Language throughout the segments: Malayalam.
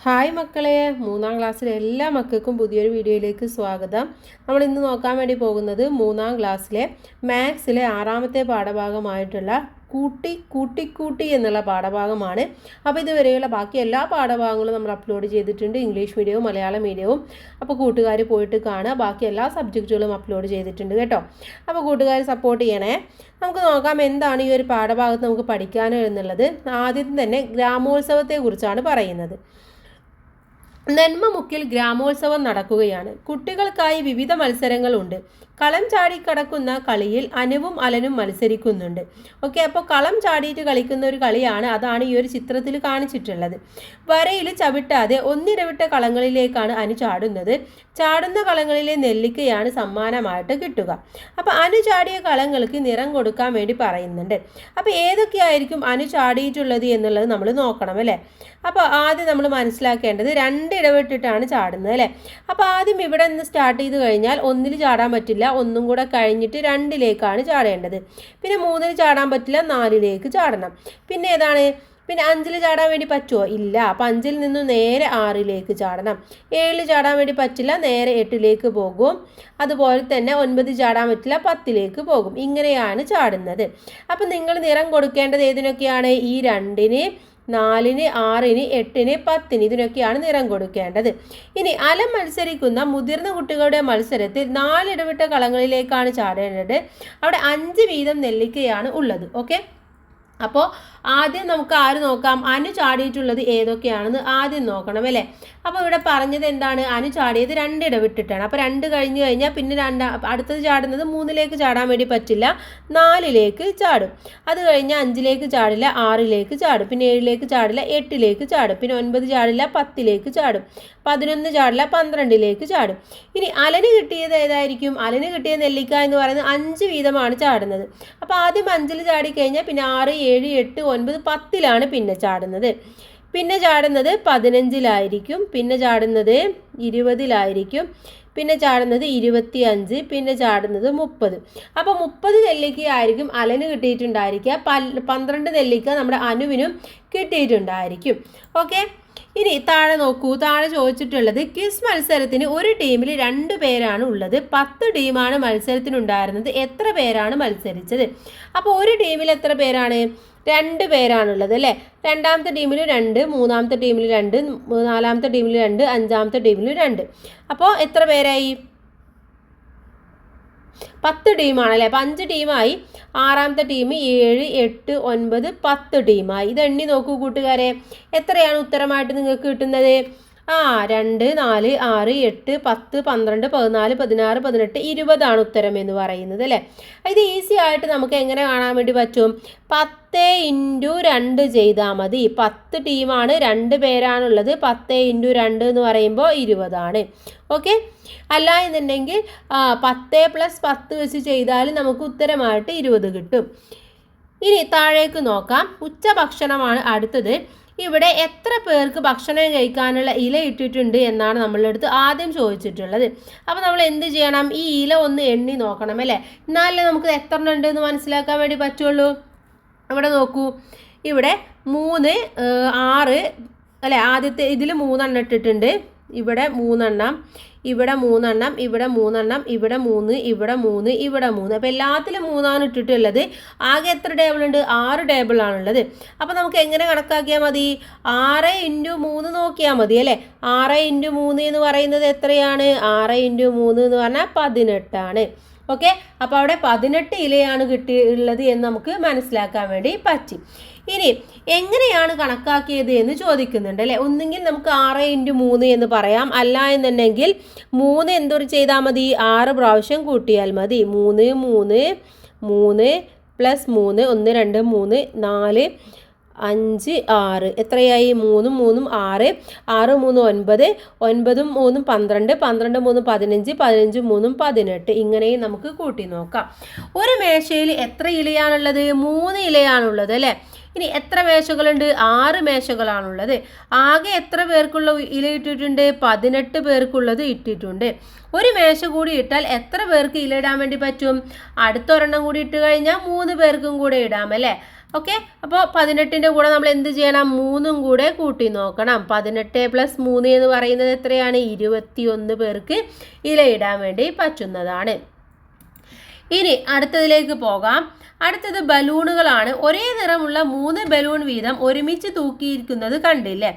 ഹായ് മക്കളെ, 3ാം ക്ലാസ്സിലെ എല്ലാ മക്കൾക്കും പുതിയൊരു വീഡിയോയിലേക്ക് സ്വാഗതം. നമ്മൾ ഇന്ന് നോക്കാൻ വേണ്ടി പോകുന്നത് 3ാം ക്ലാസ്സിലെ മാത്സിലെ 6ാമത്തെ പാഠഭാഗമായിട്ടുള്ള കൂട്ടി എന്നുള്ള പാഠഭാഗമാണ്. അപ്പോൾ ഇതുവരെയുള്ള ബാക്കി എല്ലാ പാഠഭാഗങ്ങളും നമ്മൾ അപ്ലോഡ് ചെയ്തിട്ടുണ്ട്, ഇംഗ്ലീഷ് മീഡിയവും മലയാളം മീഡിയവും. അപ്പോൾ കൂട്ടുകാർ പോയിട്ട് കാണുക, ബാക്കി എല്ലാ സബ്ജക്റ്റുകളും അപ്ലോഡ് ചെയ്തിട്ടുണ്ട് കേട്ടോ. അപ്പോൾ കൂട്ടുകാർ സപ്പോർട്ട് ചെയ്യണേ. നമുക്ക് നോക്കാം എന്താണ് ഈ ഒരു പാഠഭാഗത്ത് നമുക്ക് പഠിക്കാനെന്നുള്ളത്. ആദ്യം തന്നെ ഗ്രാമോത്സവത്തെക്കുറിച്ചാണ് പറയുന്നത്. നെന്മമുക്കിൽ ഗ്രാമോത്സവം നടക്കുകയാണ്. കുട്ടികൾക്കായി വിവിധ മത്സരങ്ങളുണ്ട്. കളം ചാടി കടക്കുന്ന കളിയിൽ അനുവും അലനും മത്സരിക്കുന്നുണ്ട്. ഓക്കെ, അപ്പോൾ കളം ചാടിയിട്ട് കളിക്കുന്ന ഒരു കളിയാണ്, അതാണ് ഈ ഒരു ചിത്രത്തിൽ കാണിച്ചിട്ടുള്ളത്. വരയിൽ ചവിട്ടാതെ ഒന്നിടവിട്ട കളങ്ങളിലേക്കാണ് അനു ചാടുന്നത്. ചാടുന്ന കളങ്ങളിലെ നെല്ലിക്കയാണ് സമ്മാനമായിട്ട് കിട്ടുക. അപ്പോൾ അനു ചാടിയ കളങ്ങൾക്ക് നിറം കൊടുക്കാൻ വേണ്ടി പറയുന്നുണ്ട്. അപ്പോൾ ഏതൊക്കെയായിരിക്കും അനു ചാടിയിട്ടുള്ളത് എന്നുള്ളത് നമ്മൾ നോക്കണം അല്ലേ. അപ്പോൾ ആദ്യം നമ്മൾ മനസ്സിലാക്കേണ്ടത് 2 ഇടവിട്ടിട്ടാണ് ചാടുന്നത് അല്ലേ. അപ്പോൾ ആദ്യം ഇവിടെ നിന്ന് സ്റ്റാർട്ട് ചെയ്ത് കഴിഞ്ഞാൽ 1-ൽ ചാടാൻ പറ്റില്ല, 1 കൂടെ കഴിഞ്ഞിട്ട് 2-ലേക്കാണ് ചാടേണ്ടത്. പിന്നെ 3-ൽ ചാടാൻ പറ്റില്ല, 4-ലേക്ക് ചാടണം. പിന്നെ ഏതാണ്, പിന്നെ 5-ൽ ചാടാൻ വേണ്ടി പറ്റുമോ? ഇല്ല. അപ്പോൾ 5-ൽ നിന്ന് നേരെ 6-ലേക്ക് ചാടണം. 7-ൽ ചാടാൻ വേണ്ടി പറ്റില്ല, നേരെ 8-ലേക്ക് പോകും. അതുപോലെ തന്നെ 9-ൽ ചാടാൻ പറ്റില്ല, 10-ലേക്ക് പോകും. ഇങ്ങനെയാണ് ചാടുന്നത്. അപ്പോൾ നിങ്ങൾ നിറം കൊടുക്കേണ്ടത് ഏതിനൊക്കെയാണ്? ഈ 2-ന്, 4-ന്, 6-ന്, 8-ന്, 10-ന് ഇതിനൊക്കെയാണ് നിറം കൊടുക്കേണ്ടത്. ഇനി അലം മത്സരിക്കുന്ന മുതിർന്ന കുട്ടികളുടെ മത്സരത്തിൽ 4 ഇടവിട്ട കളങ്ങളിലേക്കാണ് ചാടേണ്ടത്. അവിടെ 5 വീതം നെല്ലിക്കയാണ് ഉള്ളത്. ഓക്കെ, അപ്പോൾ ആദ്യം നമുക്ക് നോക്കാം, അനു ചാടിയിട്ടുള്ളത് ഏതൊക്കെയാണെന്ന് ആദ്യം നോക്കണം അല്ലേ. അപ്പോൾ ഇവിടെ പറഞ്ഞത് എന്താണ്? അനു ചാടിയത് 2 ഇടവിട്ടിട്ടാണ്. അപ്പോൾ 2 കഴിഞ്ഞ് കഴിഞ്ഞാൽ പിന്നെ അടുത്തത് ചാടുന്നത് 3-ലേക്ക് ചാടാൻ വേണ്ടി പറ്റില്ല, 4-ലേക്ക് ചാടും. അത് കഴിഞ്ഞാൽ 5-ലേക്ക് ചാടില്ല, 6-ലേക്ക് ചാടും. പിന്നെ 7-ലേക്ക് ചാടില്ല, 8-ലേക്ക് ചാടും. പിന്നെ 9 ചാടില്ല, 10-ലേക്ക് ചാടും. 11 ചാടില്ല, 12-ലേക്ക് ചാടും. ഇനി അലന് കിട്ടിയത് ഏതായിരിക്കും? അലന് കിട്ടിയ നെല്ലിക്ക എന്ന് പറയുന്നത് 5 വീതമാണ് ചാടുന്നത്. അപ്പോൾ ആദ്യം 5-ൽ ചാടിക്കഴിഞ്ഞാൽ പിന്നെ 6, 7, 8, 9, 10-ലാണ് പിന്നെ ചാടുന്നത്. പിന്നെ ചാടുന്നത് 15-ലായിരിക്കും. പിന്നെ ചാടുന്നത് 20-ലായിരിക്കും. പിന്നെ ചാടുന്നത് 25, പിന്നെ ചാടുന്നത് 30. അപ്പോൾ 30 നെല്ലിക്കയായിരിക്കും അലന് കിട്ടിയിട്ടുണ്ടായിരിക്കുക. 12 നെല്ലിക്ക നമ്മുടെ അനുവിനും കിട്ടിയിട്ടുണ്ടായിരിക്കും. ഓക്കെ, ഇനി താഴെ നോക്കൂ. താഴെ ചോദിച്ചിട്ടുള്ളത് ക്വിസ് മത്സരത്തിന് ഒരു ടീമിൽ 2 പേരാണ് ഉള്ളത്. 10 ടീമാണ് മത്സരത്തിനുണ്ടായിരുന്നത്. എത്ര പേരാണ് മത്സരിച്ചത്? അപ്പോൾ ഒരു ടീമിൽ എത്ര പേരാണ്? 2 പേരാണുള്ളത് അല്ലേ. രണ്ടാമത്തെ ടീമിൽ 2, മൂന്നാമത്തെ ടീമിൽ 2, 4-ാമത്തെ ടീമിൽ 2, 5-ാമത്തെ ടീമിൽ 2. അപ്പോൾ എത്ര പേരായി? 10 ടീമാണല്ലേ. അപ്പോൾ 5 ടീമായി. 6-ാമത്തെ ടീം 7, 8, 9, 10 ടീമായി. ഇത് എണ്ണി നോക്കൂ കൂട്ടുകാരെ. എത്രയാണ് ഉത്തരമായിട്ട് നിങ്ങൾക്ക് കിട്ടുന്നത്? 2, 4, 6, 8, 10, 12, 14, 16, 18, 20 ആണ് ഉത്തരം എന്ന് പറയുന്നത് അല്ലേ. ഇത് ഈസി ആയിട്ട് നമുക്ക് എങ്ങനെ കാണാൻ വേണ്ടി പറ്റും? 10 × 2 ചെയ്താൽ മതി. 10 ടീമാണ്, 2 പേരാണുള്ളത്. 10 × 2 എന്ന് പറയുമ്പോൾ 20 ആണ്. ഓക്കെ, അല്ല എന്നുണ്ടെങ്കിൽ 10 + 10 വെച്ച് ചെയ്താൽ നമുക്ക് ഉത്തരമായിട്ട് 20 കിട്ടും. ഇനി താഴേക്ക് നോക്കാം. ഉച്ചഭക്ഷണമാണ് അടുത്തത്. ഇവിടെ എത്ര പേർക്ക് ഭക്ഷണം കഴിക്കാനുള്ള ഇല ഇട്ടിട്ടുണ്ട് എന്നാണ് നമ്മളുടെ അടുത്ത് ആദ്യം ചോദിച്ചിട്ടുള്ളത്. അപ്പോൾ നമ്മൾ എന്ത് ചെയ്യണം? ഈ ഇല ഒന്ന് എണ്ണി നോക്കണം അല്ലേ. എന്നാലേ നമുക്ക് എത്ര ഉണ്ട് എന്ന് മനസ്സിലാക്കാൻ വേണ്ടി പറ്റുള്ളൂ. ഇവിടെ നോക്കൂ, ഇവിടെ 3, 6 അല്ലേ. ആദ്യത്തെ ഇതിൽ 3 എണ്ണം ഇട്ടിട്ടുണ്ട്. ഇവിടെ 3 എണ്ണം, ഇവിടെ 3 എണ്ണം, ഇവിടെ 3 എണ്ണം, ഇവിടെ 3, ഇവിടെ 3, ഇവിടെ 3. അപ്പോൾ എല്ലാത്തിലും 3 ആണ് ഇട്ടിട്ടുള്ളത്. ആകെ എത്ര ടേബിൾ ഉണ്ട്? 6 ടേബിളാണുള്ളത്. അപ്പോൾ നമുക്ക് എങ്ങനെ കണക്കാക്കിയാൽ മതി? 6 × 3 നോക്കിയാൽ മതി അല്ലേ. 6 × 3 എന്ന് പറയുന്നത് എത്രയാണ്? 6 × 3 എന്ന് പറഞ്ഞാൽ 18 ആണ്. ഓക്കെ, അപ്പോൾ അവിടെ 18 ഇലയാണ് കിട്ടിയുള്ളത് എന്ന് നമുക്ക് മനസ്സിലാക്കാൻ വേണ്ടി പറ്റി. ഇനി എങ്ങനെയാണ് കണക്കാക്കിയത് എന്ന് ചോദിക്കുന്നുണ്ട് അല്ലേ. ഒന്നുകിൽ നമുക്ക് 6 × 3 എന്ന് പറയാം, അല്ല എന്നുണ്ടെങ്കിൽ 3 എന്തൊരു ചെയ്താൽ മതി? 6 പ്രാവശ്യം കൂട്ടിയാൽ മതി. 3, 3, 3 + 3, 1, 2, 3, 4, 5, 6. എത്രയായി? 3, 3, 6, 6, 3, 9, 9, 3, 12, 12, 3, 15, 15, 3, 18. ഇങ്ങനെയും നമുക്ക് കൂട്ടി നോക്കാം. ഒരു മേശയിൽ എത്ര ഇലയാണുള്ളത്? 3 ഇലയാണുള്ളത് അല്ലേ. ഇനി എത്ര മേശകളുണ്ട്? 6 മേശകളാണുള്ളത്. ആകെ എത്ര പേർക്കുള്ള ഇല ഇട്ടിട്ടുണ്ട്? 18 പേർക്കുള്ളത് ഇട്ടിട്ടുണ്ട്. ഒരു മേശ കൂടി ഇട്ടാൽ എത്ര പേർക്ക് ഇല ഇടാൻ വേണ്ടി പറ്റും? അടുത്തൊരെണ്ണം കൂടി ഇട്ട് കഴിഞ്ഞാൽ 3 പേർക്കും കൂടെ ഇടാം അല്ലേ. ഓക്കെ, അപ്പോൾ 18ൻ്റെ കൂടെ നമ്മൾ എന്ത് ചെയ്യണം? 3ഉം കൂടെ കൂട്ടി നോക്കണം. 18 + 3 എന്ന് പറയുന്നത് എത്രയാണ്? 21 പേർക്ക് ഇലയിടാൻ വേണ്ടി പറ്റുന്നതാണ്. ഇനി അടുത്തതിലേക്ക് പോകാം. അടുത്തത് ബലൂണുകളാണ്. ഒരേ നിറമുള്ള 3 ബലൂൺ വീതം ഒരുമിച്ച് തൂക്കിയിരിക്കുന്നത് കണ്ടില്ലേ?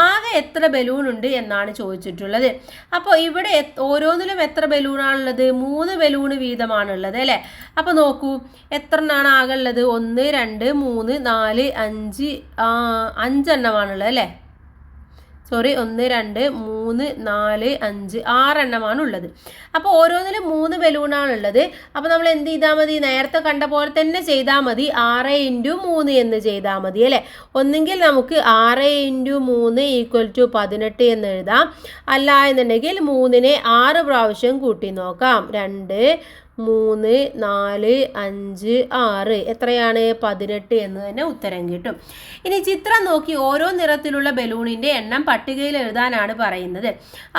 ആകെ എത്ര ബലൂൺ ഉണ്ട് എന്നാണ് ചോദിച്ചിട്ടുള്ളത്. അപ്പോൾ ഇവിടെ ഓരോന്നിലും എത്ര ബലൂണാണുള്ളത്? 3 ബലൂൺ വീതമാണുള്ളത് അല്ലേ? അപ്പോൾ നോക്കൂ, എത്ര എണ്ണമാണ് ആകെ ഉള്ളത്? 1 2 3 4 5 5 എണ്ണമാണുള്ളത് അല്ലേ? 1 2 3 4 5 6 എണ്ണമാണുള്ളത്. അപ്പോൾ ഓരോന്നിലും 3 ബലൂണാണുള്ളത്. അപ്പോൾ നമ്മൾ എന്ത് ചെയ്താൽ മതി? നേരത്തെ കണ്ട പോലെ തന്നെ ചെയ്താൽ മതി. 6 × 3 എന്ന് ചെയ്താൽ മതി അല്ലേ? ഒന്നെങ്കിൽ നമുക്ക് 6 × 3 = 18 എന്ന് എഴുതാം. അല്ല എന്നുണ്ടെങ്കിൽ 3നെ 6 പ്രാവശ്യം കൂട്ടി നോക്കാം. 2 3 4 5 6 എത്രയാണ്? 18 എന്ന് തന്നെ ഉത്തരം കിട്ടും. ഇനി ചിത്രം നോക്കി ഓരോ നിറത്തിലുള്ള ബലൂണിൻ്റെ എണ്ണം പട്ടികയിൽ എഴുതാനാണ് പറയുന്നത്.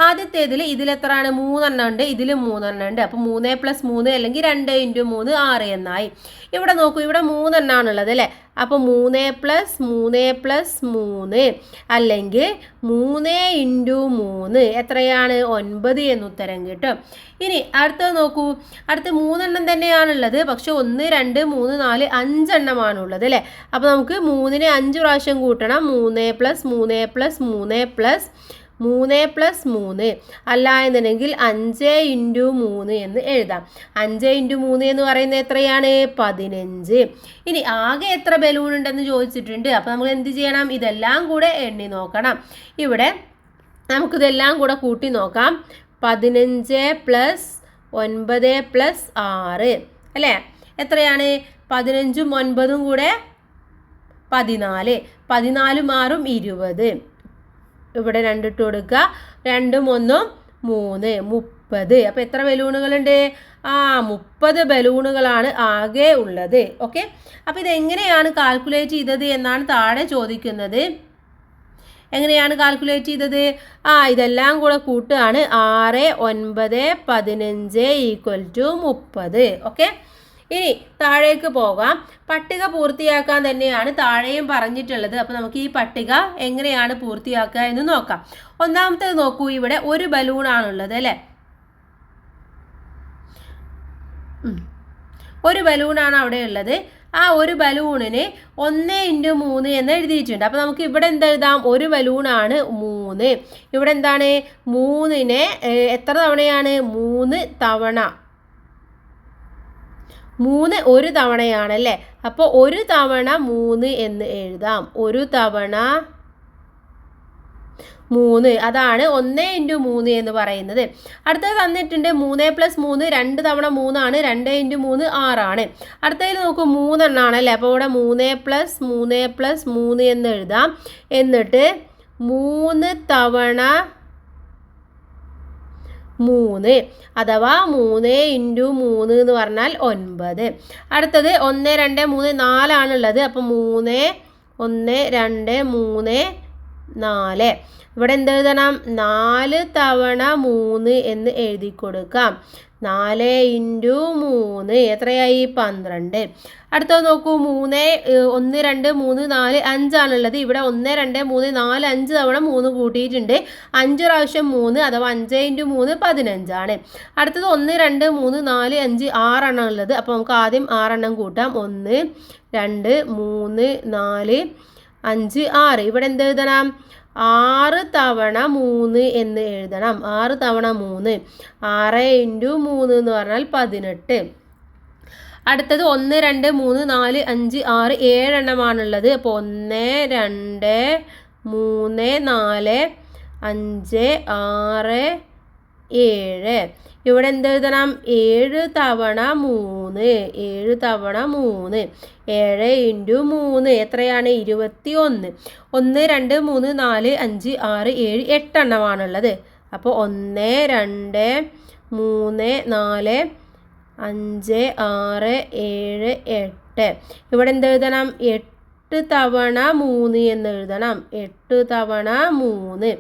ആദ്യത്തേതിൽ ഇതിലെത്രയാണ്? 3 എണ്ണം ഉണ്ട്, ഇതിൽ 3 എണ്ണം ഉണ്ട്. അപ്പോൾ 3 + 3 അല്ലെങ്കിൽ 2 × 3 6 എന്നായി. ഇവിടെ നോക്കൂ, ഇവിടെ 3 എണ്ണമാണുള്ളത് അല്ലേ? അപ്പോൾ 3 + 3 + 3 അല്ലെങ്കിൽ 3 × 3 എത്രയാണ്? 9 എന്ന് ഉത്തരം കിട്ടും. ഇനി അടുത്തത് നോക്കൂ, അടുത്ത 3 എണ്ണം തന്നെയാണുള്ളത്, പക്ഷെ 1 2 3 4 5 എണ്ണമാണുള്ളത് അല്ലേ? അപ്പോൾ നമുക്ക് 3നെ 5 പ്രാവശ്യം കൂട്ടണം. 3 + 3 + 3 + 3 + 3 അല്ല എന്നുണ്ടെങ്കിൽ 5 × 3 എന്ന് എഴുതാം. 5 × 3 എന്ന് പറയുന്നത് എത്രയാണ്? 15. ഇനി ആകെ എത്ര ബലൂൺ ഉണ്ടെന്ന് ചോദിച്ചിട്ടുണ്ട്. അപ്പോൾ നമ്മൾ എന്ത് ചെയ്യണം? ഇതെല്ലാം കൂടെ എണ്ണി നോക്കണം. ഇവിടെ നമുക്കിതെല്ലാം കൂടെ കൂട്ടി നോക്കാം. 15 + 9 + 6 അല്ലേ? എത്രയാണ്? 15ഉം 9ഉം കൂടെ 14. 14ഉം 6ഉം 20. ഇവിടെ 2 ഇട്ട് കൊടുക്കുക. 2ഉം 1ഉം 3 30. അപ്പോൾ എത്ര ബലൂണുകളുണ്ട്? 30 ബലൂണുകളാണ് ആകെ ഉള്ളത്. ഓക്കെ, അപ്പോൾ ഇതെങ്ങനെയാണ് കാൽക്കുലേറ്റ് ചെയ്തത് എന്നാണ് താഴെ ചോദിക്കുന്നത്. എങ്ങനെയാണ് കാൽക്കുലേറ്റ് ചെയ്തത്? ഇതെല്ലാം കൂടെ കൂട്ടുകയാണ്. 6 9 15 = 30. ഓക്കെ, ഇനി താഴേക്ക് പോകാം. പട്ടിക പൂർത്തിയാക്കാൻ തന്നെയാണ് താഴെയും പറഞ്ഞിട്ടുള്ളത്. അപ്പോൾ നമുക്ക് ഈ പട്ടിക എങ്ങനെയാണ് പൂർത്തിയാക്കുക എന്ന് നോക്കാം. ഒന്നാമത്തേത് നോക്കൂ, ഇവിടെ ഒരു ബലൂണാണുള്ളത് അല്ലേ? ഒരു ബലൂണാണ് അവിടെ ഉള്ളത്. ആ ഒരു ബലൂണിന് 1 × 3 എന്ന് എഴുതിയിട്ടുണ്ട്. അപ്പോൾ നമുക്ക് ഇവിടെ എന്തെഴുതാം? ഒരു ബലൂണാണ് 3. ഇവിടെ എന്താണ്? 3നെ എത്ര തവണയാണ്? 3 തവണ. 3 ഒരു തവണയാണല്ലേ? അപ്പോൾ 1 തവണ 3 എന്ന് എഴുതാം. 1 തവണ 3 അതാണ് 1 × 3 എന്ന് പറയുന്നത്. അടുത്തത് തന്നിട്ടുണ്ട് 3 + 3 2 തവണ 3 ആണ്. 2 × 3 6 ആണ്. അടുത്തതിൽ നോക്കൂ, 3 എണ്ണമാണ് അല്ലേ? അപ്പോൾ ഇവിടെ 3 + 3 + 3 എന്ന് എഴുതാം. എന്നിട്ട് 3 തവണ 3 അഥവാ 3 × 3 എന്ന് പറഞ്ഞാൽ 9. അടുത്തത് 1 2 3 4 ആണുള്ളത്. അപ്പോൾ 3 1 2 3 4. ഇവിടെ എന്തെഴുതണം? 4 തവണ 3 എന്ന് എഴുതി കൊടുക്കാം. 4 × 3 എത്രയായി? 12. അടുത്തത് നോക്കൂ, 3 1 2 3 4 5 ആണുള്ളത്. ഇവിടെ 1 2 3 4 5 തവണ 3 കൂട്ടിയിട്ടുണ്ട്. 5 പ്രാവശ്യം 3 അഥവാ 5 × 3 15 ആണ്. അടുത്തത് 1 2 3 4 5 6 എണ്ണം ഉള്ളത്. അപ്പോൾ നമുക്ക് ആദ്യം 6 എണ്ണം കൂട്ടാം. 1 2 3 4 5 6. ഇവിടെ എന്ത് എഴുതണം? 6 തവണ 3 എന്ന് എഴുതണം. 6 തവണ 3 6 × 3 എന്ന് പറഞ്ഞാൽ 18. അടുത്തത് 1 2 3 4 5 6 7 എണ്ണമാണുള്ളത്. അപ്പോൾ 1 2 3 4 5 6 7. ഇവിടെ എന്തെഴുതണം? 7 തവണ 3 7 തവണ 3 7 × 3 എത്രയാണ്? 21. 1 2 3 4 5 6 7 8 എണ്ണമാണുള്ളത്. അപ്പോൾ 1 2 3 4 5 6 7 8. ഇവിടെ എന്തെഴുതണം? 8 തവണ 3 എന്ന് എഴുതണം. 8 തവണ 3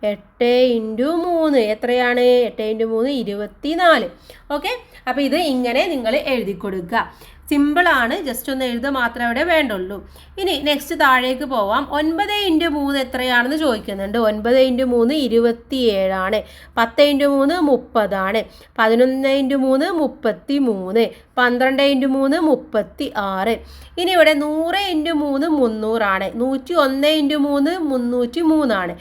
8 × 3 എത്രയാണ്? 8 × 3 24. ഓക്കെ, അപ്പോൾ ഇത് ഇങ്ങനെ നിങ്ങൾ എഴുതി കൊടുക്കുക. സിമ്പിളാണ്, ജസ്റ്റ് ഒന്ന് എഴുതുക മാത്രമേ അവിടെ വേണ്ടുള്ളൂ. ഇനി നെക്സ്റ്റ് താഴേക്ക് പോവാം. 9 × 3 എത്രയാണെന്ന് ചോദിക്കുന്നുണ്ട്. 9 × 3 27ആണ്. 10 × 3 30ആണ്. 11 × 3 33. 12 × 3 36. ഇനി ഇവിടെ 100 × 3 300ആണ്. 101 × 3 303ആണ്. 102 × 3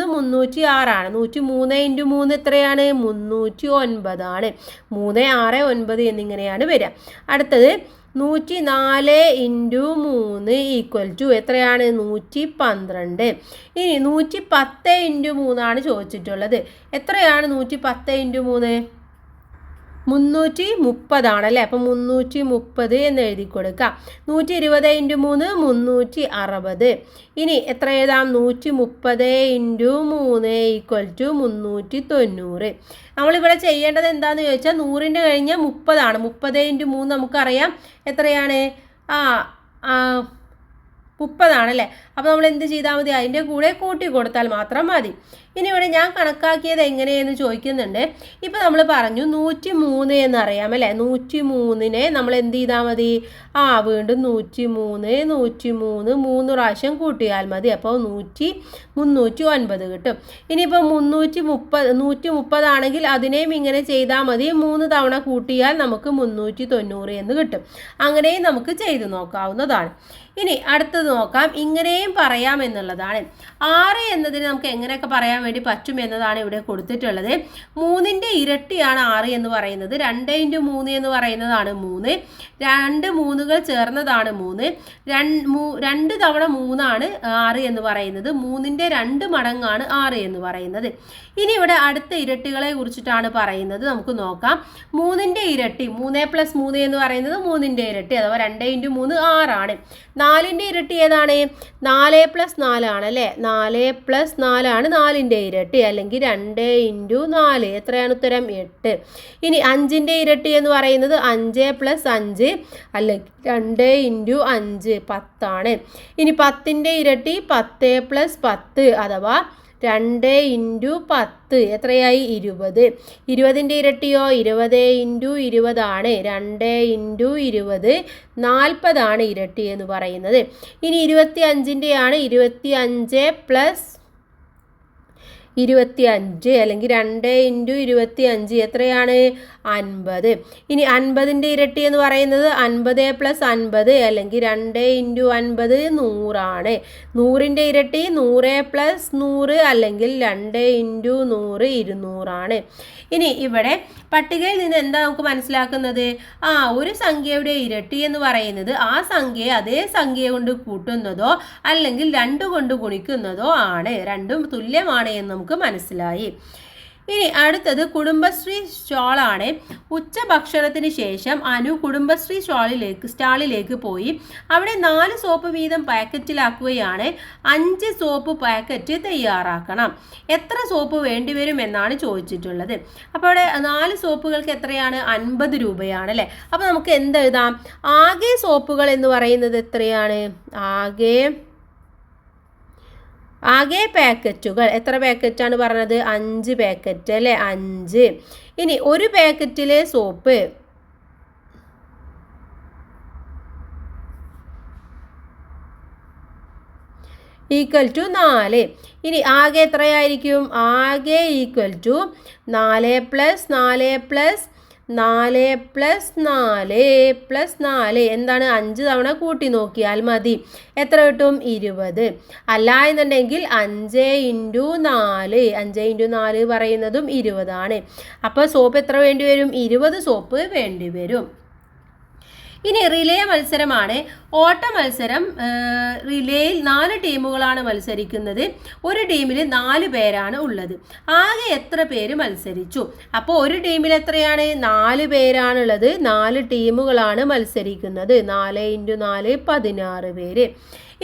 306ആണ്. 103 × 3 എത്രയാണ്? 309ആണ്. 3, 6, 9 എന്നിങ്ങനെയാണ് വരിക. അടുത്തത് 104 × 3 = എത്രയാണ്? 112. ഇനി 110 × 3 ആണ് ചോദിച്ചിട്ടുള്ളത്. എത്രയാണ് 110 × 3? 330 അല്ലേ? അപ്പം 330 എന്ന് എഴുതി കൊടുക്കാം. 120 × 3 360. ഇനി എത്ര എഴുതാം? 130 × 3 = 390. നമ്മളിവിടെ ചെയ്യേണ്ടത് എന്താണെന്ന് ചോദിച്ചാൽ 100ൻ്റെ കഴിഞ്ഞ് 30ആണ്. 30 × 3 നമുക്കറിയാം എത്രയാണ്? 30ആണല്ലേ? അപ്പോൾ നമ്മൾ എന്ത് ചെയ്താൽ മതി? അതിൻ്റെ കൂടെ കൂട്ടി കൊടുത്താൽ മാത്രം മതി. ഇനി ഇവിടെ ഞാൻ കണക്കാക്കിയത് എങ്ങനെയെന്ന് ചോദിക്കുന്നുണ്ട്. ഇപ്പോൾ നമ്മൾ പറഞ്ഞു 103 എന്നറിയാം അല്ലേ? 103നെ നമ്മൾ എന്ത് ചെയ്താൽ മതി? വീണ്ടും 103 3 പ്രാവശ്യം കൂട്ടിയാൽ മതി. അപ്പോൾ 309 കിട്ടും. ഇനിയിപ്പോൾ 130 ആണെങ്കിൽ അതിനെയും ഇങ്ങനെ ചെയ്താൽ മതി. 3 തവണ കൂട്ടിയാൽ നമുക്ക് 390 എന്ന് കിട്ടും. അങ്ങനെയും നമുക്ക് ചെയ്ത് നോക്കാവുന്നതാണ്. ഇനി അടുത്തത് നോക്കാം. ഇങ്ങനെയും പറയാം എന്നുള്ളതാണ്. 6 എന്നതിന് നമുക്ക് എങ്ങനെയൊക്കെ പറയാൻ വേണ്ടി പറ്റും എന്നതാണ് ഇവിടെ കൊടുത്തിട്ടുള്ളത്. 3ൻ്റെ ഇരട്ടിയാണ് 6 എന്ന് പറയുന്നത്. 2 × 3 എന്ന് പറയുന്നതാണ് 3. 2 3കൾ ചേർന്നതാണ് 3. 2 തവണ 3 ആണ് 6 എന്ന് പറയുന്നത്. 3ൻ്റെ 2 മടങ്ങാണ് 6 എന്ന് പറയുന്നത്. ഇനി ഇവിടെ അടുത്ത ഇരട്ടികളെ കുറിച്ചിട്ടാണ് പറയുന്നത്. നമുക്ക് നോക്കാം. 3ൻ്റെ ഇരട്ടി 3 + 3 എന്ന് പറയുന്നത് 3ൻ്റെ ഇരട്ടി, അഥവാ 2 × 3 6 ആണ്. 4ൻ്റെ ഇരട്ടി ഏതാണ്? 4 + 4 ആണ് അല്ലേ? 4 + 4 ആണ് 4ൻ്റെ ഇരട്ടി, അല്ലെങ്കിൽ 2 × 4. എത്രയാണ് ഉത്തരം? 8. ഇനി 5ൻ്റെ ഇരട്ടി എന്ന് പറയുന്നത് 5 + 5 അല്ലെങ്കിൽ 2 × 5 10 ആണ്. ഇനി 10ൻ്റെ ഇരട്ടി 10 + 10 അഥവാ 2 × 10 എത്രയായി? 20. 20ൻ്റെ ഇരട്ടിയോ? 20 × 20 ആണ്. 2 × 20 40 ആണ് ഇരട്ടി എന്ന് പറയുന്നത്. ഇനി 25ൻ്റെയാണ്. 25 + 25 അല്ലെങ്കിൽ 2 × 25 എത്രയാണ്? 50. ഇനി 50ൻ്റെ ഇരട്ടി എന്ന് പറയുന്നത് 50 + 50 അല്ലെങ്കിൽ 2 × 50 100 ആണ്. 100ൻ്റെ ഇരട്ടി 100 + 100 അല്ലെങ്കിൽ 2 × 100 200 ആണ്. ഇനി ഇവിടെ പട്ടികയിൽ നിന്ന് എന്താ നമുക്ക് മനസ്സിലാക്കുന്നത്? ഒരു സംഖ്യയുടെ ഇരട്ടി എന്ന് പറയുന്നത് ആ സംഖ്യയെ അതേ സംഖ്യ കൊണ്ട് കൂട്ടുന്നതോ അല്ലെങ്കിൽ 2 കൊണ്ട് ഗുണിക്കുന്നതോ ആണ്. രണ്ടും തുല്യമാണ് എന്ന് നമുക്ക് മനസ്സിലായി. ഇനി അടുത്തത് കുടുംബശ്രീ സ്റ്റാളാണ്. ഉച്ചഭക്ഷണത്തിന് ശേഷം അനു കുടുംബശ്രീ സ്റ്റാളിലേക്ക് പോയി. അവിടെ 4 സോപ്പ് വീതം പാക്കറ്റിലാക്കുകയാണ്. 5 സോപ്പ് പാക്കറ്റ് തയ്യാറാക്കണം. എത്ര സോപ്പ് വേണ്ടിവരും എന്നാണ് ചോദിച്ചിട്ടുള്ളത്. അപ്പോൾ അവിടെ 4 സോപ്പുകൾക്ക് എത്രയാണ്? 50 രൂപയാണ് അല്ലേ? അപ്പോൾ നമുക്ക് എന്തെഴുതാം? ആകെ സോപ്പുകൾ എന്ന് പറയുന്നത് എത്രയാണ്? ആകെ പാക്കറ്റുകൾ എത്ര പാക്കറ്റാണ് പറഞ്ഞത്? 5 പാക്കറ്റ് അല്ലേ? 5. ഇനി ഒരു പാക്കറ്റിലെ സോപ്പ് = 4. ഇനി ആകെ എത്രയായിരിക്കും? ആകെ = 4 + 4 + 4 + 4 + 4 എന്താണ്? 5 തവണ കൂട്ടി നോക്കിയാൽ മതി. എത്ര കിട്ടും? 20. അല്ല എന്നുണ്ടെങ്കിൽ 5 × 4 5 × 4 പറയുന്നതും 20 ആണ്. അപ്പോൾ സോപ്പ് എത്ര വേണ്ടി വരും? 20 സോപ്പ് വേണ്ടി വരും. ഇനി റിലേ മത്സരമാണ്. ഓട്ട മത്സരം. റിലേയിൽ 4 ടീമുകളാണ് മത്സരിക്കുന്നത്. ഒരു ടീമിൽ 4 പേരാണ് ഉള്ളത്. ആകെ എത്ര പേര് മത്സരിച്ചു? അപ്പോൾ ഒരു ടീമിൽ എത്രയാണ്? 4 പേരാണുള്ളത്. 4 ടീമുകളാണ് മത്സരിക്കുന്നത്. 4 × 4 16 പേര്.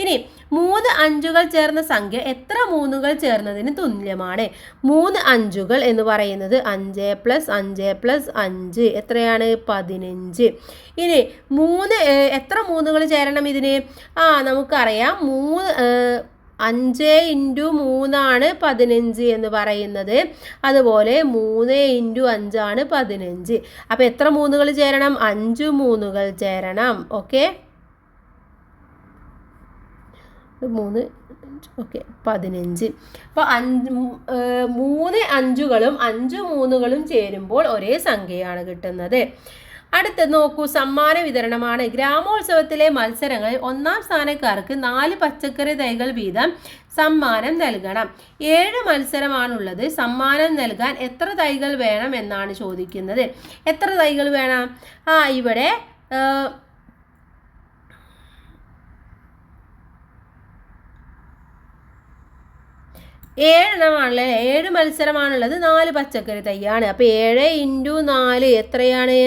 ഇനി 3 അഞ്ചുകൾ ചേർന്ന സംഖ്യ എത്ര 3കൾ ചേർന്നതിന് തുല്യമാണ്? 3 അഞ്ചുകൾ എന്ന് പറയുന്നത് 5 + 5 + 5 എത്രയാണ്? 15. ഇനി 3 എത്ര 3കൾ ചേരണം ഇതിന്? നമുക്കറിയാം 5 ഇൻറ്റു 3 15 എന്ന് പറയുന്നത്. അതുപോലെ 3 ഇൻറ്റു 5 15. അപ്പോൾ എത്ര 3കൾ ചേരണം? 5 3കൾ ചേരണം. Okay, 3 okay 15. അപ്പോൾ 3 5കളും 5 3കളും ചേരുമ്പോൾ ഒരേ സംഖ്യയാണ് കിട്ടുന്നത്. അടുത്ത് നോക്കൂ, സമ്മാന വിതരണമാണ്. ഗ്രാമോത്സവത്തിലെ മത്സരങ്ങളിൽ 1ാം സ്ഥാനക്കാർക്ക് 4 പച്ചക്കറി തൈകൾ വീതം സമ്മാനം നൽകണം. 7 മത്സരമാണുള്ളത്. സമ്മാനം നൽകാൻ എത്ര തൈകൾ വേണം എന്നാണ് ചോദിക്കുന്നത്. എത്ര തൈകൾ വേണം? ഇവിടെ 7 എണ്ണമാണല്ലേ. 7 മത്സരമാണുള്ളത്. 4 പച്ചക്കറി തൈയാണ്. അപ്പോൾ 7 ഇൻറ്റു 4 എത്രയാണ്?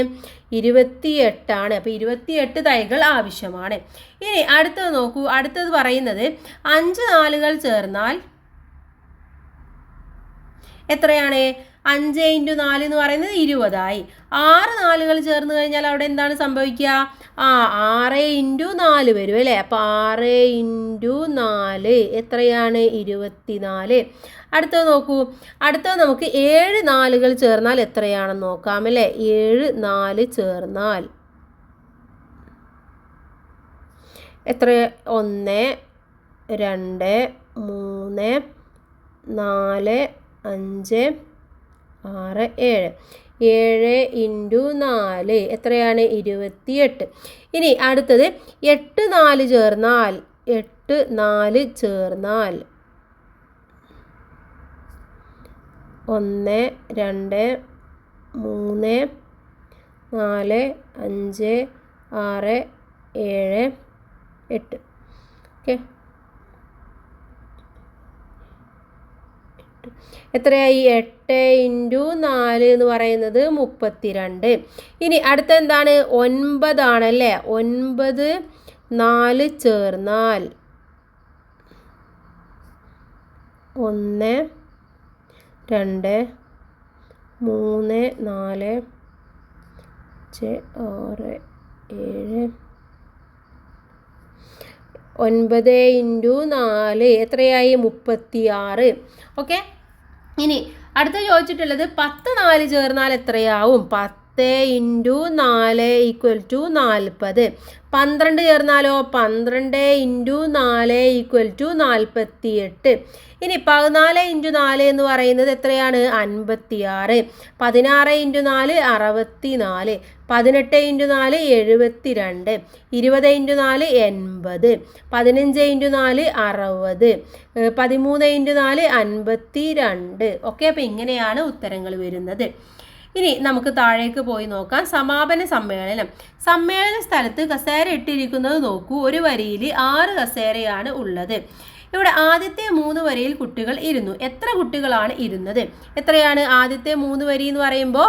28 ആണ്. അപ്പോൾ 28 തൈകൾ ആവശ്യമാണ്. ഇനി അടുത്തത് നോക്കൂ. അടുത്തത് പറയുന്നത് 5 നാലുകൾ ചേർന്നാൽ എത്രയാണ്? 5 ഇൻറ്റു 4 എന്ന് പറയുന്നത് 20 ആയി. 6 നാലുകൾ ചേർന്ന് കഴിഞ്ഞാൽ അവിടെ എന്താണ് സംഭവിക്കുക? 6 ഇൻറ്റു 4 വരും അല്ലേ. അപ്പോൾ 6 ഇൻറ്റു 4 എത്രയാണ്? 24. അടുത്തത് നോക്കൂ. അടുത്തത് നമുക്ക് 7 നാലുകൾ ചേർന്നാൽ എത്രയാണെന്ന് നോക്കാം അല്ലേ. 7 4 ചേർന്നാൽ എത്ര? 1 2 3 4 5 6 7. 7 ഇൻറ്റു 4 എത്രയാണ്? 28. ഇനി അടുത്തത് 8 4 ചേർന്നാൽ 8 4 ചേർന്നാൽ 1 2 3 4 5 6 7 8. ഓക്കെ, എത്രയായി? 8 ഇൻറ്റു 4 എന്ന് പറയുന്നത് 32. ഇനി അടുത്ത എന്താണ്? 9 ആണല്ലേ. 9 4 ചേർന്നാൽ 1 2 3 4 6 7. 9 ഇൻറ്റു 4 എത്രയായി? 36. ഓക്കെ, ഇനി അടുത്ത ചോദിച്ചിട്ടുള്ളത് 10 4 ചേർന്നാൽ എത്രയാവും? 10 ഇൻറ്റു 4 ഈക്വൽ ടു 40. 12 ചേർന്നാലോ? 12 ഇൻറ്റു 4 ഈക്വൽ ടു 48. ഇനി 14 ഇൻറ്റു 4 എന്ന് പറയുന്നത് എത്രയാണ്? 56. 16 into 4 64. 18 into 4 72. 20 into 4 80. 15 into 4 60. 13 into 4 52. Okay, അപ്പോൾ ഇങ്ങനെയാണ് ഉത്തരങ്ങൾ വരുന്നത്. ഇനി നമുക്ക് താഴേക്ക് പോയി നോക്കാം. സമാപന സമ്മേളനം. സമ്മേളന സ്ഥലത്ത് കസേര ഇട്ടിരിക്കുന്നത് നോക്കൂ. ഒരു വരിയിൽ 6 കസേരയാണ് ഉള്ളത്. ഇവിടെ ആദ്യത്തെ 3 വരിയിൽ കുട്ടികൾ ഇരുന്നു. എത്ര കുട്ടികളാണ് ഇരുന്നത്? എത്രയാണ്? ആദ്യത്തെ 3 വരി എന്ന് പറയുമ്പോൾ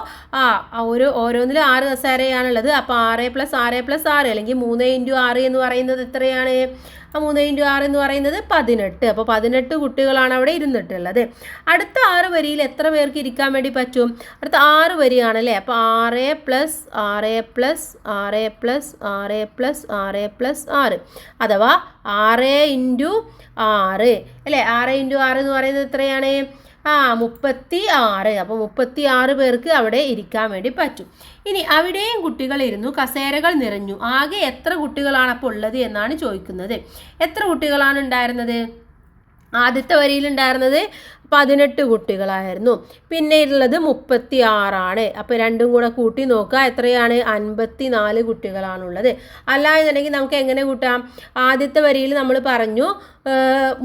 ഓരോന്നിലും 6 കസേരയാണുള്ളത്. അപ്പോൾ 6 + 6 + 6 അല്ലെങ്കിൽ 3 ഇൻറ്റു 6 എന്ന് പറയുന്നത് എത്രയാണ്? 3 ഇൻറ്റു 6 എന്ന് പറയുന്നത് 18. അപ്പോൾ 18 കുട്ടികളാണ് അവിടെ ഇരുന്നിട്ടുള്ളത്. അടുത്ത 6 വരിയിൽ എത്ര പേർക്ക് ഇരിക്കാൻ വേണ്ടി പറ്റും? അടുത്ത 6 വരിയാണല്ലേ. അപ്പോൾ 6 + 6 + 6 + 6 + 6 + 6 അഥവാ 6 ഇൻറ്റു 6 അല്ലേ. 6 ഇൻറ്റു 6 എന്ന് പറയുന്നത് എത്രയാണ്? 36. അപ്പോൾ 36 പേർക്ക് അവിടെ ഇരിക്കാൻ വേണ്ടി പറ്റും. ഇനി അവിടെയും കുട്ടികൾ ഇരുന്നു. കസേരകൾ നിറഞ്ഞു. ആകെ എത്ര കുട്ടികളാണ് അപ്പോൾ ഉള്ളത് എന്നാണ് ചോദിക്കുന്നത്. എത്ര കുട്ടികളാണ് ഉണ്ടായിരുന്നത്? ആദ്യത്തെ വരിയിൽ ഉണ്ടായിരുന്നത് 18 കുട്ടികളായിരുന്നു. പിന്നെ ഉള്ളത് 36 ആണ്. അപ്പോൾ രണ്ടും കൂടെ കൂട്ടി നോക്കുക. എത്രയാണ്? 54 കുട്ടികളാണുള്ളത്. അല്ല എന്നുണ്ടെങ്കിൽ നമുക്ക് എങ്ങനെ കൂട്ടാം? ആദ്യത്തെ വരിയിൽ നമ്മൾ പറഞ്ഞു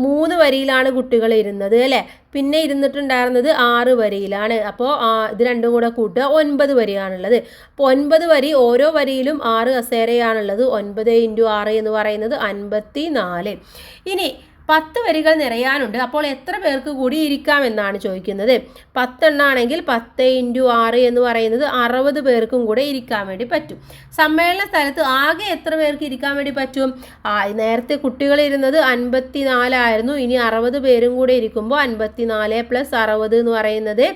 3 വരിയിലാണ് കുട്ടികൾ ഇരുന്നത് അല്ലേ. പിന്നെ ഇരുന്നിട്ടുണ്ടായിരുന്നത് 6 വരിയിലാണ്. അപ്പോൾ ഇത് രണ്ടും കൂടെ കൂട്ടുക. 9 വരിയാണുള്ളത്. അപ്പോൾ 9 വരി, ഓരോ വരിയിലും 6 കസേരയാണുള്ളത്. 9 ഇൻറ്റു 6 എന്ന് പറയുന്നത് 54. ഇനി 10 വരികൾ നിറയാനുണ്ട്. അപ്പോൾ എത്ര പേർക്ക് കൂടി ഇരിക്കാമെന്നാണ് ചോദിക്കുന്നത്. 10 എണ്ണാണെങ്കിൽ 10 ഇൻറ്റു 6 എന്ന് പറയുന്നത് 60 പേർക്കും കൂടെ ഇരിക്കാൻ വേണ്ടി പറ്റും. സമ്മേളന സ്ഥലത്ത് ആകെ എത്ര പേർക്ക് ഇരിക്കാൻ വേണ്ടി പറ്റും? നേരത്തെ കുട്ടികൾ ഇരുന്നത് 54 ആയിരുന്നു. ഇനി 60 പേരും കൂടെ ഇരിക്കുമ്പോൾ 54 + 60 എന്ന് പറയുന്നത്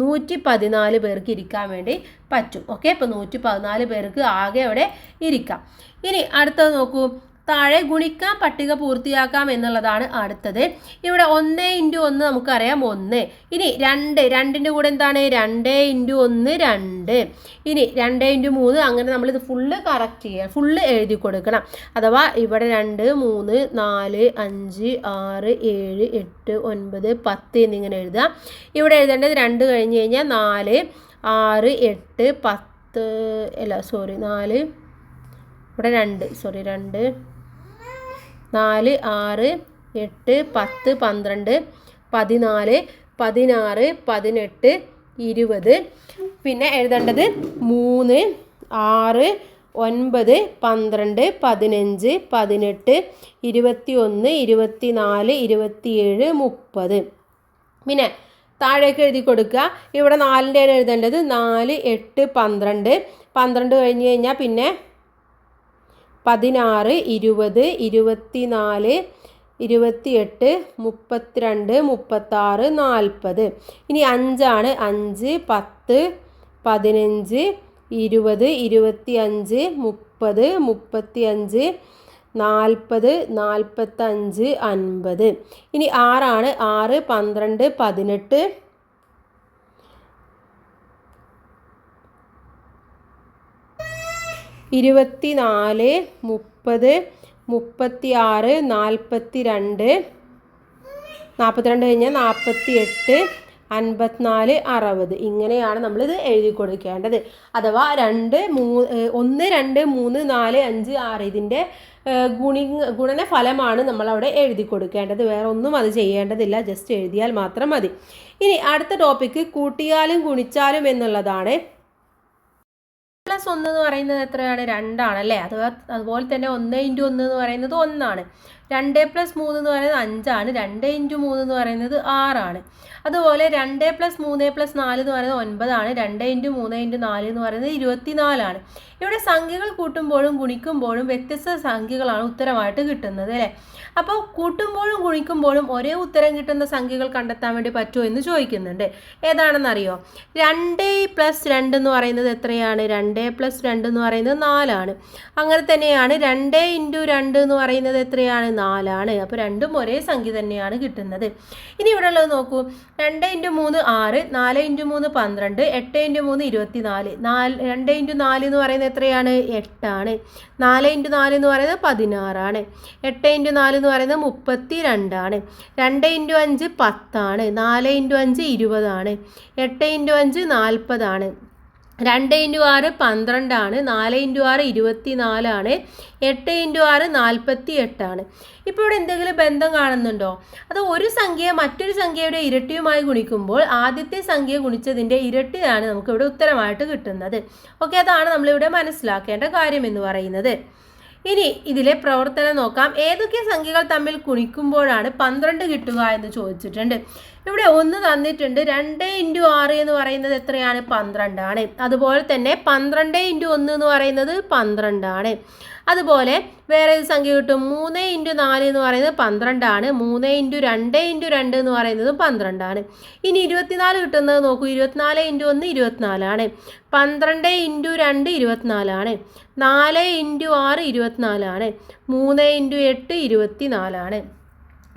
114 പേർക്ക് ഇരിക്കാൻ വേണ്ടി പറ്റും. ഓക്കെ, അപ്പോൾ 114 പേർക്ക് ആകെ അവിടെ ഇരിക്കാം. ഇനി അടുത്തത് നോക്കൂ. താഴെ ഗുണിക്കാം പട്ടിക പൂർത്തിയാക്കാം എന്നുള്ളതാണ് അടുത്തത്. ഇവിടെ 1 × 1 നമുക്കറിയാം 1. ഇനി 2, 2ൻ്റെ കൂടെ എന്താണ് 2 × 1 2. ഇനി 2 × 3 അങ്ങനെ നമ്മളിത് ഫുള്ള് കറക്റ്റ് ചെയ്യുക, ഫുള്ള് എഴുതി കൊടുക്കണം. അഥവാ ഇവിടെ 2, 3, 4, 5, 6, 7, 8, 9, 10 എന്നിങ്ങനെ എഴുതുക. ഇവിടെ എഴുതേണ്ടത് 2 കഴിഞ്ഞ് കഴിഞ്ഞാൽ 4, 6, 8, 10 അല്ല സോറി 4 ഇവിടെ 2 സോറി 2, 4, 6, 8, 10, 12, 14, 16, 18, 20. പിന്നെ എഴുതേണ്ടത് 3, 6, 9, 12, 15, 18, 21, 24, 27, 30. പിന്നെ താഴേക്ക് എഴുതി കൊടുക്കുക. ഇവിടെ 4ൻ്റെയാണ് എഴുതേണ്ടത്. 4, 8, 12, 12 കഴിഞ്ഞ് കഴിഞ്ഞാൽ പിന്നെ 16, 20, 24, 28, 32, 36, 40. ഇനി 5 ആണ്. 5, 10, 15, 20, 25, 30, 35, 40, 45, 50. ഇനി 6 ആണ്. 6, 12, 18, 24, 30, 36, 42, 42 കഴിഞ്ഞാൽ 48, 54, 60. ഇങ്ങനെയാണ് നമ്മളിത് എഴുതി കൊടുക്കേണ്ടത്. അഥവാ 1, 2, 3, 4, 5, 6 ഇതിൻ്റെ ഗുണനഫലമാണ് നമ്മളവിടെ എഴുതി കൊടുക്കേണ്ടത്. വേറെ ഒന്നും അത് ചെയ്യേണ്ടതില്ല, ജസ്റ്റ് എഴുതിയാൽ മാത്രം മതി. ഇനി അടുത്ത ടോപ്പിക്ക് കൂട്ടിയാലും ഗുണിച്ചാലും എന്നുള്ളതാണ്. +1 എന്ന് പറയുന്നത് എത്രയാണ് 2 ആണല്ലേ. അതുപോലെ തന്നെ 1 × 1 എന്ന് പറയുന്നത് 1 ആണ്. 2 + 3 എന്ന് പറയുന്നത് 5 ആണ്. 2 × 3 എന്ന് പറയുന്നത് 6 ആണ്. അതുപോലെ 2 + 3 + 4 എന്ന് പറയുന്നത് 9 ആണ്. 2 × 3 × 4 എന്ന് പറയുന്നത് 24 ആണ്. ഇവിടെ സംഖ്യകൾ കൂട്ടുമ്പോഴും ഗുണിക്കുമ്പോഴും വ്യത്യസ്ത സംഖ്യകളാണ് ഉത്തരമായിട്ട് കിട്ടുന്നത് അല്ലേ. അപ്പോൾ കൂട്ടുമ്പോഴും ഗുണിക്കുമ്പോഴും ഒരേ ഉത്തരം കിട്ടുന്ന സംഖ്യകൾ കണ്ടെത്താൻ വേണ്ടി പറ്റുമോ എന്ന് ചോദിക്കുന്നുണ്ട്. ഏതാണെന്നറിയോ? 2 + 2 എന്ന് പറയുന്നത് എത്രയാണ്? 2 + 2 എന്ന് പറയുന്നത് 4 ആണ്. അങ്ങനെ തന്നെയാണ് 2 × 2 എന്ന് പറയുന്നത് എത്രയാണ്? 4 ആണ്. അപ്പോൾ രണ്ടും ഒരേ സംഖ്യ തന്നെയാണ് കിട്ടുന്നത്. ഇനി ഇവിടെ ഉള്ളത് നോക്കൂ. 2 × 3 6, 4 × 3 12, 8 × 3 24. 2 × 4 എന്ന് പറയുന്നത് എത്രയാണ്? 8 ആണ്. 4 × 4 എന്ന് പറയുന്നത് 16 ആണ്. 8 × 4 എന്ന് പറയുന്നത് 32 ആണ്. 2 × 5 10 ആണ്. 4 × 5 20 ആണ്. 8 × 5 40 ആണ്. 2 × 6 12 ആണ്. 4 × 6 24 ആണ്. 8 × 6 48 ആണ്. ഇപ്പോൾ ഇവിടെ എന്തെങ്കിലും ബന്ധം കാണുന്നുണ്ടോ? അത് ഒരു സംഖ്യയെ മറ്റൊരു സംഖ്യയുടെ ഇരട്ടിയുമായി ഗുണിക്കുമ്പോൾ ആദ്യത്തെ സംഖ്യ ഗുണിച്ചതിൻ്റെ ഇരട്ടിയാണ് നമുക്കിവിടെ ഉത്തരമായിട്ട് കിട്ടുന്നത്. ഓക്കെ, അതാണ് നമ്മളിവിടെ മനസ്സിലാക്കേണ്ട കാര്യം എന്ന് പറയുന്നത്. ഇനി ഇതിലെ പ്രവർത്തനം നോക്കാം. ഏതൊക്കെ സംഖ്യകൾ തമ്മിൽ ഗുണിക്കുമ്പോഴാണ് 12 കിട്ടുക എന്ന് ചോദിച്ചിട്ടുണ്ട്. ഇവിടെ 1 തന്നിട്ടുണ്ട്. 2 × 6 എന്ന് പറയുന്നത് എത്രയാണ്? 12 ആണ്. അതുപോലെ തന്നെ 12 × 1 എന്ന് പറയുന്നത് 12 ആണ്. അതുപോലെ വേറെ ഒരു സംഖ്യ കിട്ടും. 3 × 4 എന്ന് പറയുന്നത് 12 ആണ്. 3 × 2 × 2 എന്ന് പറയുന്നതും 12 ആണ്. ഇനി 24 കിട്ടുന്നത് നോക്കൂ. 24 × 1 24 ആണ്. 12 × 2 24 ആണ്. 4 × 6 24 ആണ്. 3 × 8 24 ആണ്.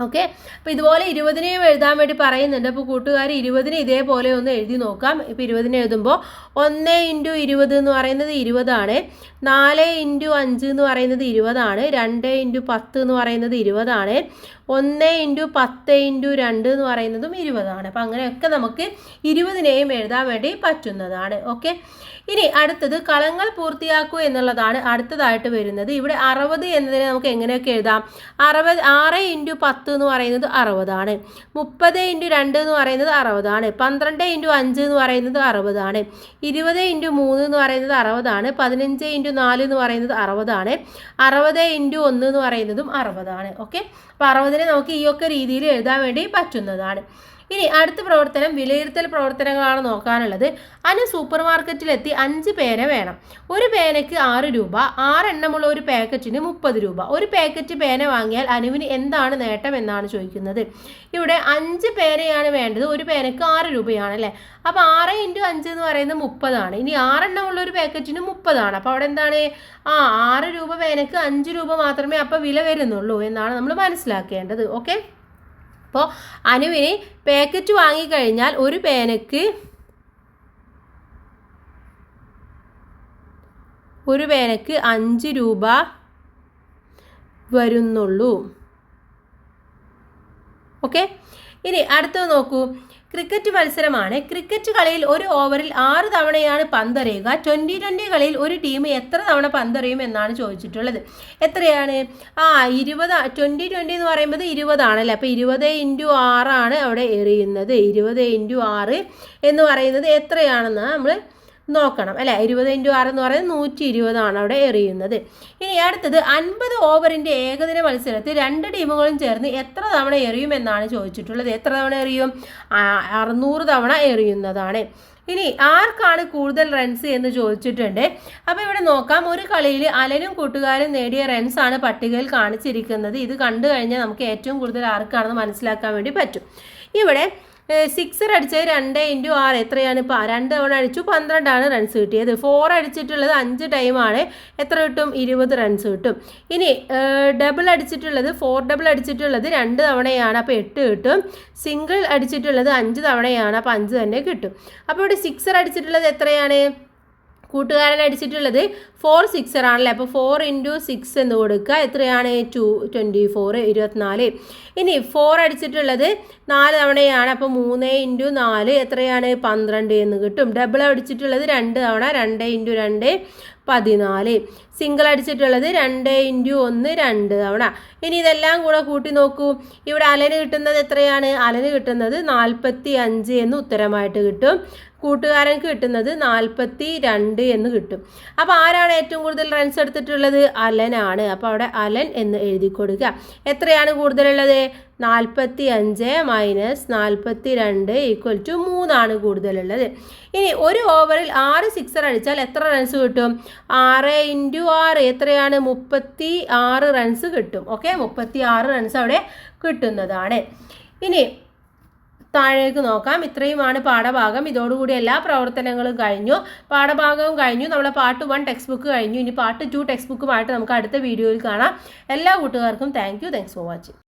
ഓക്കെ, അപ്പോൾ ഇതുപോലെ 20നെയും എഴുതാൻ വേണ്ടി പറയുന്നുണ്ട്. അപ്പോൾ കൂട്ടുകാർ 20നെ ഇതേപോലെ ഒന്ന് എഴുതി നോക്കാം. ഇപ്പോൾ 20നെ എഴുതുമ്പോൾ 1 × 20 എന്ന് പറയുന്നത് 20 ആണ്. 4 × 5 എന്ന് പറയുന്നത് 20 ആണ്. 2 × 10 എന്ന് പറയുന്നത് 20 ആണ്. 1 × 10 × 2 എന്ന് പറയുന്നതും 20 ആണ്. അപ്പോൾ അങ്ങനെയൊക്കെ നമുക്ക് 20നെയും എഴുതാൻ വേണ്ടി പറ്റുന്നതാണ്. ഓക്കെ, ഇനി അടുത്തത് കളങ്ങൾ പൂർത്തിയാക്കൂ എന്നുള്ളതാണ് അടുത്തതായിട്ട് വരുന്നത്. ഇവിടെ 60 എന്നതിനെ നമുക്ക് എങ്ങനെയൊക്കെ എഴുതാം? 6 × 10 എന്ന് പറയുന്നത് 60 ആണ്. 30 × 2 എന്ന് പറയുന്നത് 60 ആണ്. 12 × 5 എന്ന് പറയുന്നത് 60 ആണ്. 20 × 3 എന്ന് പറയുന്നത് 60 ആണ്. 15 × 4 എന്ന് പറയുന്നത് 60 ആണ്. 60 × 1 എന്ന് പറയുന്നതും 60 ആണ്. ഓക്കെ, അപ്പോൾ 60നെ നമുക്ക് ഈ ഒക്കെ രീതിയിൽ എഴുതാൻ വേണ്ടി പറ്റുന്നതാണ്. ഇനി അടുത്ത പ്രവർത്തനം വിലയിരുത്തൽ പ്രവർത്തനങ്ങളാണ് നോക്കാനുള്ളത്. അനു സൂപ്പർ മാർക്കറ്റിലെത്തി 5 പേന വേണം. ഒരു പേനയ്ക്ക് 6 രൂപ, 6 എണ്ണമുള്ള ഒരു പാക്കറ്റിന് 30 രൂപ. ഒരു പാക്കറ്റ് പേന വാങ്ങിയാൽ അനുവിന് എന്താണ് നേട്ടം എന്നാണ് ചോദിക്കുന്നത്. ഇവിടെ 5 പേനയാണ് വേണ്ടത്, ഒരു പേനയ്ക്ക് 6 രൂപയാണ് അല്ലേ. അപ്പോൾ 6 × 5 എന്ന് പറയുന്നത് 30 ആണ്. ഇനി 6 എണ്ണമുള്ള ഒരു പാക്കറ്റിന് 30 അപ്പോൾ അവിടെ എന്താണ് 6 രൂപ പേനയ്ക്ക് 5 രൂപ മാത്രമേ അപ്പോൾ വില വരുന്നുള്ളൂ എന്നാണ് നമ്മൾ മനസ്സിലാക്കേണ്ടത്. ഓക്കെ, അപ്പോൾ അനുവിന് പാക്കറ്റ് വാങ്ങിക്കഴിഞ്ഞാൽ ഒരു പേനയ്ക്ക് 5 രൂപ വരുന്നുള്ളൂ. ഓക്കെ, ഇനി അടുത്തത് നോക്കൂ. ക്രിക്കറ്റ് മത്സരമാണ്. ക്രിക്കറ്റ് കളിയിൽ ഒരു ഓവറിൽ 6 തവണയാണ് പന്തെറിയുക. 20-20 കളിയിൽ ഒരു ടീം എത്ര തവണ പന്തെറിയും എന്നാണ് ചോദിച്ചിട്ടുള്ളത്. എത്രയാണ് 20. 20-20 എന്ന് പറയുമ്പോൾ 20 ആണല്ലേ. അപ്പോൾ 20 × 6 ആണ് അവിടെ എറിയുന്നത്. 20 × 6 എന്ന് പറയുന്നത് എത്രയാണെന്ന് നമ്മൾ നോക്കണം അല്ലേ. 20 × 6 എന്ന് പറയുന്നത് 120 ആണ് അവിടെ എറിയുന്നത്. ഇനി അടുത്തത് 50 ഓവറിൻ്റെ ഏകദിന മത്സരത്തിൽ 2 ടീമുകളും ചേർന്ന് എത്ര തവണ എറിയുമെന്നാണ് ചോദിച്ചിട്ടുള്ളത്. എത്ര തവണ എറിയും 600 തവണ എറിയുന്നതാണ്. ഇനി ആർക്കാണ് കൂടുതൽ റൺസ് എന്ന് ചോദിച്ചിട്ടുണ്ട്. അപ്പോൾ ഇവിടെ നോക്കാം, ഒരു കളിയിൽ അലനും കൂട്ടുകാരും നേടിയ റൺസാണ് പട്ടികയിൽ കാണിച്ചിരിക്കുന്നത്. ഇത് കണ്ടു കഴിഞ്ഞാൽ നമുക്ക് ഏറ്റവും കൂടുതൽ ആർക്കാണെന്ന് മനസ്സിലാക്കാൻ വേണ്ടി പറ്റും. ഇവിടെ 6 അടിച്ചത് 2 × 6 എത്രയാണ്? 2 തവണ അടിച്ചു 12 ആണ് റൺസ് കിട്ടിയത്. 4 അടിച്ചിട്ടുള്ളത് 5 ടൈമാണ്, എത്ര കിട്ടും? 20 റൺസ് കിട്ടും. ഇനി ഡബിൾ അടിച്ചിട്ടുള്ളത് 4 ഡബിൾ അടിച്ചിട്ടുള്ളത് 2 തവണയാണ്, അപ്പോൾ 8 കിട്ടും. സിംഗിൾ അടിച്ചിട്ടുള്ളത് 5 തവണയാണ്, അപ്പോൾ 5 തന്നെ കിട്ടും. അപ്പോൾ ഇവിടെ 6 അടിച്ചിട്ടുള്ളത് എത്രയാണ്? കൂട്ടുകാരൻ അടിച്ചിട്ടുള്ളത് 4 6 ആണല്ലേ. അപ്പോൾ 4 × 6 എന്ന് കൊടുക്കുക, എത്രയാണ്? 24 24. ഇനി 4 അടിച്ചിട്ടുള്ളത് 4 തവണയാണ്, അപ്പോൾ 3 × 4 എത്രയാണ്? 12 എന്ന് കിട്ടും. ഡബിൾ അടിച്ചിട്ടുള്ളത് 2 തവണ, 2 × 2 14. സിംഗിൾ അടിച്ചിട്ടുള്ളത് 2 × 1 2 തവണ. ഇനി ഇതെല്ലാം കൂടെ കൂട്ടി നോക്കൂ. ഇവിടെ അലന് കിട്ടുന്നത് എത്രയാണ്? അലന് കിട്ടുന്നത് 45 എന്ന് ഉത്തരമായിട്ട് കിട്ടും. കൂട്ടുകാരൻക്ക് കിട്ടുന്നത് 42 എന്ന് കിട്ടും. അപ്പോൾ ആരാണ് ഏറ്റവും കൂടുതൽ റൺസ് എടുത്തിട്ടുള്ളത്? അലനാണ്. അപ്പോൾ അവിടെ അലൻ എന്ന് എഴുതി കൊടുക്കുക. എത്രയാണ് കൂടുതലുള്ളത്? 45 - 42 = 3 ആണ് കൂടുതലുള്ളത്. ഇനി ഒരു ഓവറിൽ 6 സിക്സർ അടിച്ചാൽ എത്ര റൺസ് കിട്ടും? 6 × 6 എത്രയാണ്? 36 റൺസ് കിട്ടും. ഓക്കെ, 36 റൺസ് അവിടെ കിട്ടുന്നതാണ്. ഇനി താഴേക്ക് നോക്കാം. ഇത്രയുമാണ് പാഠഭാഗം. ഇതോടുകൂടി എല്ലാ പ്രവർത്തനങ്ങളും കഴിഞ്ഞു, പാഠഭാഗവും കഴിഞ്ഞു. നമ്മളെ പാർട്ട് 1 ടെക്സ്റ്റ് ബുക്ക് കഴിഞ്ഞു. ഇനി പാർട്ട് 2 ടെക്സ്റ്റ് ബുക്കുമായിട്ട് നമുക്ക് അടുത്ത വീഡിയോയിൽ കാണാം. എല്ലാ കൂട്ടുകാർക്കും താങ്ക്സ് ഫോർ വാച്ചിങ്.